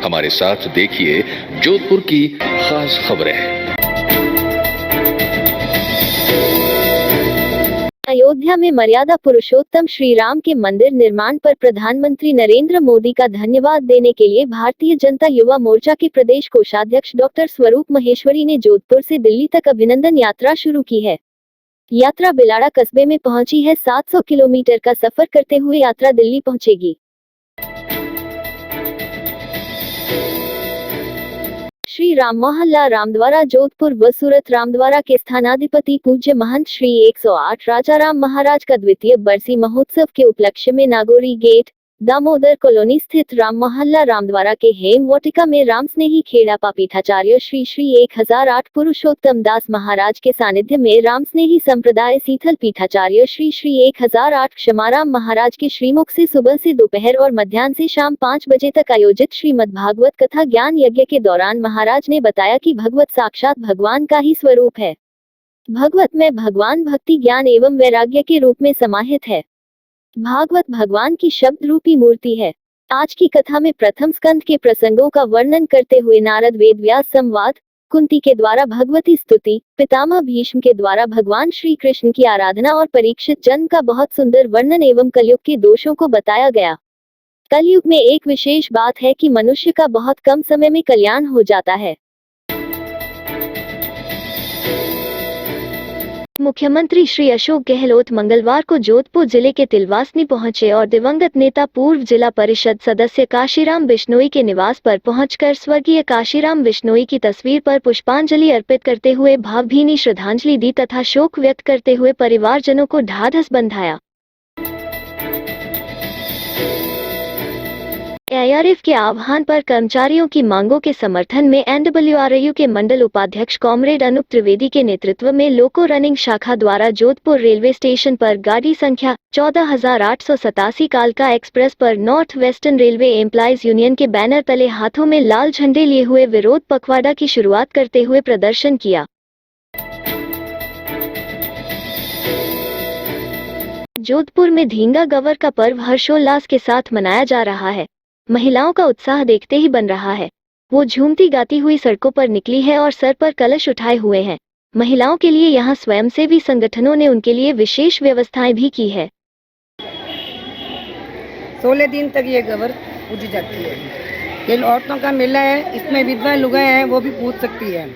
हमारे साथ देखिए जोधपुर की खास खबरें। अयोध्या में मर्यादा पुरुषोत्तम श्री राम के मंदिर निर्माण पर प्रधानमंत्री नरेंद्र मोदी का धन्यवाद देने के लिए भारतीय जनता युवा मोर्चा के प्रदेश कोषाध्यक्ष डॉक्टर स्वरूप महेश्वरी ने जोधपुर से दिल्ली तक अभिनंदन यात्रा शुरू की है। यात्रा बिलाड़ा कस्बे में पहुंची है। 700 किलोमीटर का सफर करते हुए यात्रा दिल्ली पहुंचेगी। श्री राम मोहल्ला रामद्वारा जोधपुर व सूरत रामद्वारा के स्थानाधिपति पूज्य महंत श्री 108 राजा राम महाराज का द्वितीय बरसी महोत्सव के उपलक्ष्य में नागौरी गेट दामोदर कॉलोनी स्थित राम मोहल्ला रामद्वारा के हेम वाटिका में राम स्नेही खेड़ा पीठाचार्य श्री श्री 1008 पुरुषोत्तम दास महाराज के सानिध्य में राम स्नेही संप्रदाय सीथल पीठाचार्य श्री श्री 1008 क्षमाराम महाराज के श्रीमुख से सुबह से दोपहर और मध्याह्न से शाम 5 बजे तक आयोजित श्रीमद् भागवत कथा ज्ञान यज्ञ के दौरान महाराज ने बताया कि भगवत साक्षात भगवान का ही स्वरूप है। भगवत में भगवान भक्ति ज्ञान एवं वैराग्य के रूप में समाहित है। भागवत भगवान की शब्द रूपी मूर्ति है। आज की कथा में प्रथम स्कंद के प्रसंगों का वर्णन करते हुए नारद वेद व्यास संवाद, कुंती के द्वारा भगवती स्तुति, पितामह भीष्म के द्वारा भगवान श्री कृष्ण की आराधना और परीक्षित जन्म का बहुत सुंदर वर्णन एवं कलयुग के दोषों को बताया गया। कलयुग में एक विशेष बात है कि मनुष्य का बहुत कम समय में कल्याण हो जाता है। मुख्यमंत्री श्री अशोक गहलोत मंगलवार को जोधपुर जिले के तिलवासनी पहुंचे और दिवंगत नेता पूर्व जिला परिषद सदस्य काशीराम बिश्नोई के निवास पर पहुंचकर स्वर्गीय काशीराम बिश्नोई की तस्वीर पर पुष्पांजलि अर्पित करते हुए भावभीनी श्रद्धांजलि दी तथा शोक व्यक्त करते हुए परिवारजनों को ढाढस बंधाया। एआरएफ के आह्वान पर कर्मचारियों की मांगों के समर्थन में एनडब्ल्यूआरयू के मंडल उपाध्यक्ष कॉमरेड अनूप त्रिवेदी के नेतृत्व में लोको रनिंग शाखा द्वारा जोधपुर रेलवे स्टेशन पर गाड़ी संख्या 14,887 कालका एक्सप्रेस पर north western railway employees union के बैनर तले हाथों में लाल झंडे लिए हुए विरोध पखवाड़ा की शुरुआत करते हुए प्रदर्शन किया। जोधपुर में धींगा गवर का पर्व हर्षोल्लास के साथ मनाया जा रहा है। महिलाओं का उत्साह देखते ही बन रहा है। वो झूमती गाती हुई सड़कों पर निकली है और सर पर कलश उठाए हुए हैं। महिलाओं के लिए यहाँ स्वयंसेवी संगठनों ने उनके लिए विशेष व्यवस्थाएं भी की है। 16 दिन तक ये गवर पूजी जाती है। ये औरतों का मेला है, इसमें विधवा लुगाई हैं वो भी पूज सकती है।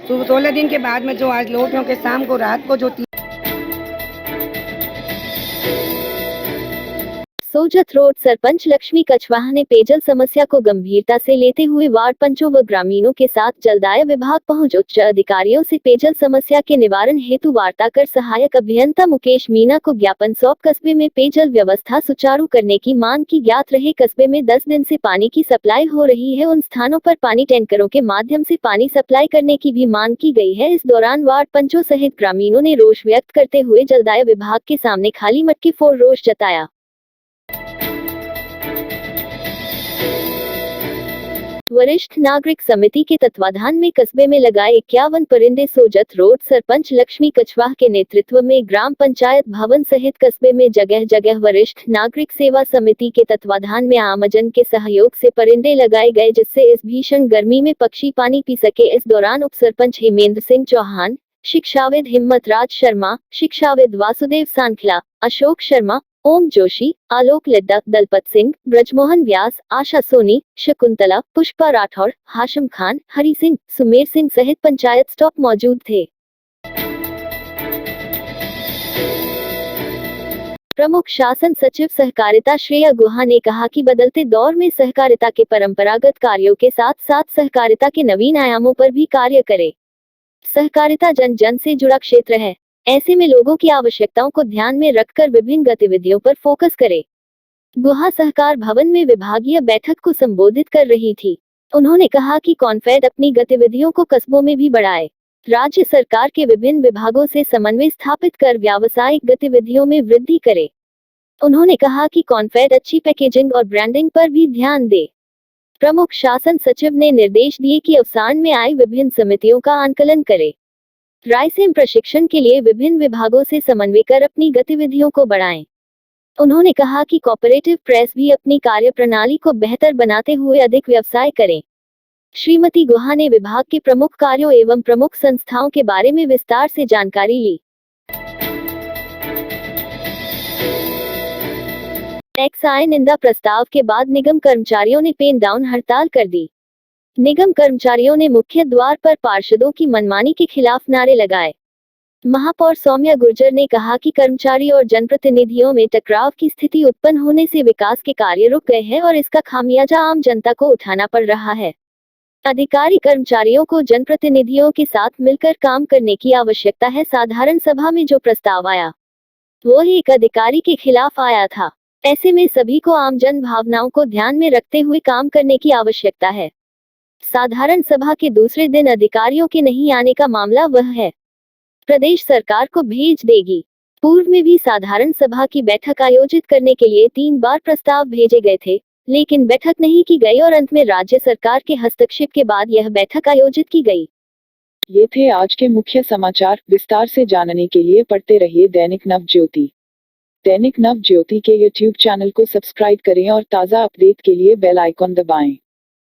तो 16 दिन के बाद में जो आज लोटियों के शाम को रात को जो सोजत रोड सरपंच लक्ष्मी कछवाहा ने पेयजल समस्या को गंभीरता से लेते हुए वार्ड पंचों व ग्रामीणों के साथ जलदाय विभाग पहुंच उच्च अधिकारियों से पेयजल समस्या के निवारण हेतु वार्ता कर सहायक अभियंता मुकेश मीना को ज्ञापन सौंप कस्बे में पेयजल व्यवस्था सुचारू करने की मांग की। ज्ञात रहे कस्बे में 10 दिन से पानी की सप्लाई हो रही है, उन स्थानों पर पानी टैंकरों के माध्यम से पानी सप्लाई करने की भी मांग की गई है। इस दौरान वार्ड पंचों सहित ग्रामीणों ने रोष व्यक्त करते हुए जलदाय विभाग के सामने खाली मटकी फोड़ रोष जताया। वरिष्ठ नागरिक समिति के तत्वाधान में कस्बे में लगाए 51 परिंदे। सोजत रोड सरपंच लक्ष्मी कछवाहा के नेतृत्व में ग्राम पंचायत भवन सहित कस्बे में जगह जगह वरिष्ठ नागरिक सेवा समिति के तत्वाधान में आमजन के सहयोग से परिंदे लगाए गए, जिससे इस भीषण गर्मी में पक्षी पानी पी सके। इस दौरान उप सरपंच हेमेंद्र सिंह चौहान, शिक्षाविद हिम्मत राज शर्मा, शिक्षाविद वासुदेव सांखला, अशोक शर्मा, ओम जोशी, आलोक लड्डा, दलपत सिंह, ब्रजमोहन व्यास, आशा सोनी, शकुंतला, पुष्पा राठौड़, हाशिम खान, हरि सिंह, सुमेर सिंह सहित पंचायत स्टाफ मौजूद थे। प्रमुख शासन सचिव सहकारिता श्रेया गुहा ने कहा कि बदलते दौर में सहकारिता के परंपरागत कार्यों के साथ साथ सहकारिता के नवीन आयामों पर भी कार्य करे। सहकारिता जन जन से जुड़ा क्षेत्र है, ऐसे में लोगों की आवश्यकताओं को ध्यान में रखकर विभिन्न गतिविधियों पर फोकस करे। गुहा सहकार भवन में विभागीय बैठक को संबोधित कर रही थी। उन्होंने कहा कि कॉन्फेड अपनी गतिविधियों को कस्बों में भी बढ़ाए, राज्य सरकार के विभिन्न विभागों से समन्वय स्थापित कर व्यावसायिक गतिविधियों में वृद्धि करे। उन्होंने कहा कि कॉन्फेड अच्छी पैकेजिंग और ब्रांडिंग पर भी ध्यान दे। प्रमुख शासन सचिव ने निर्देश दिए कि अवसान में आई विभिन्न समितियों का आंकलन करे, रायसेन प्रशिक्षण के लिए विभिन्न विभागों से समन्वय कर अपनी गतिविधियों को बढ़ाएं। उन्होंने कहा कि कोऑपरेटिव प्रेस भी अपनी कार्यप्रणाली को बेहतर बनाते हुए अधिक व्यवसाय करें। श्रीमती गुहा ने विभाग के प्रमुख कार्यों एवं प्रमुख संस्थाओं के बारे में विस्तार से जानकारी ली। एक्सआई निंदा प्रस्ताव के बाद निगम कर्मचारियों ने पेन डाउन हड़ताल कर दी। निगम कर्मचारियों ने मुख्य द्वार पर पार्षदों की मनमानी के खिलाफ नारे लगाए। महापौर सौम्या गुर्जर ने कहा कि कर्मचारी और जनप्रतिनिधियों में टकराव की स्थिति उत्पन्न होने से विकास के कार्य रुक गए हैं और इसका खामियाजा आम जनता को उठाना पड़ रहा है। अधिकारी कर्मचारियों को जनप्रतिनिधियों के साथ मिलकर काम करने की आवश्यकता है। साधारण सभा में जो प्रस्ताव आया वो एक अधिकारी के खिलाफ आया था। ऐसे में सभी को आम जन भावनाओं को ध्यान में रखते हुए काम करने की आवश्यकता है। साधारण सभा के दूसरे दिन अधिकारियों के नहीं आने का मामला वह है प्रदेश सरकार को भेज देगी। पूर्व में भी साधारण सभा की बैठक आयोजित करने के लिए 3 बार प्रस्ताव भेजे गए थे, लेकिन बैठक नहीं की गई और अंत में राज्य सरकार के हस्तक्षेप के बाद यह बैठक आयोजित की गई। ये थे आज के मुख्य समाचार। विस्तार से जानने के लिए पढ़ते रहिए दैनिक नव ज्योति। दैनिक नव ज्योति के YouTube चैनल को सब्सक्राइब करें और ताज़ा अपडेट के लिए बेल आइकॉन दबाएं।